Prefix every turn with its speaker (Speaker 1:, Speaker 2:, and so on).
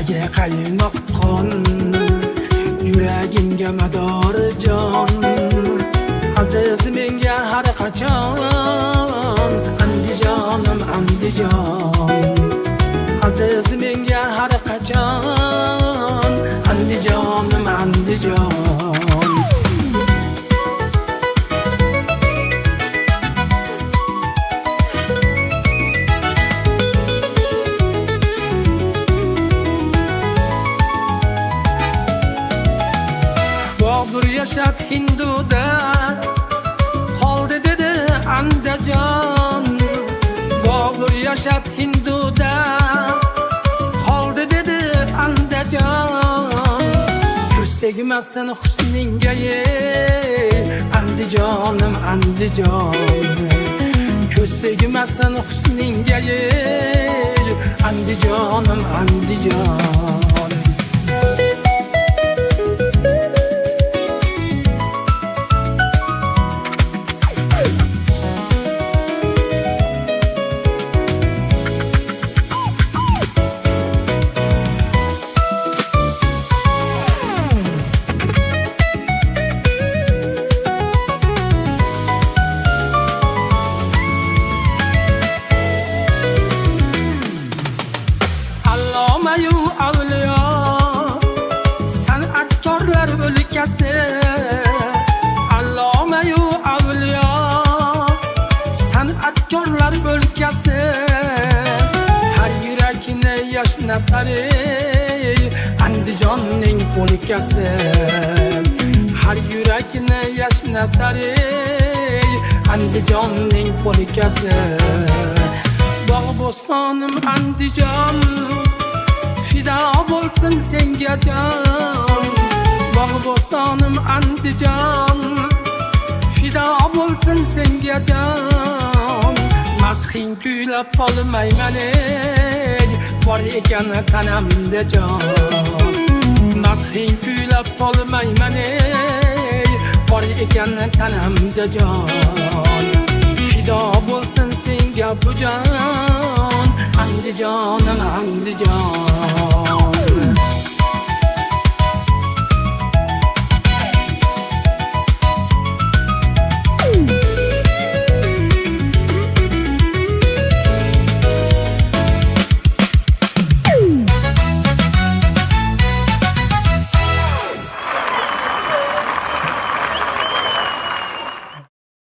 Speaker 1: Dillarga qaynoq qon, yuragimga mador jon. Aziz menga har qachon, Andijonim Andijon. Aziz menga har qachon, Andijonim Andijon. Bobur yashab Hinduda, qoldi dedi Andijon. Bobur yashab Hinduda, qoldi dedi Andijon. Ko'z tegmasin husningga Andijonim Andijon. Ko'z tegmasin husningga Andijonim Andijon. Avliyo san'atkorlar o'lkasi, Allomayu avliyo san'atkorlar o'lkasi. Har yurakni yashnatar Andijonning polkasi. Har yurakni yashnatar Andijonning polkasi. Bog' bo'stonim Andijon, fida bo'lsin senga jon. Bog' bo'stonim Andijon, fida bo'lsin senga jon. Madhing kuylab qolmayman bor ekan tanamda jon. Madhing kuylab qolmayman bor ekan tanamda jon. Fida bo'lsin senga bu jon, Andijonim Andijon.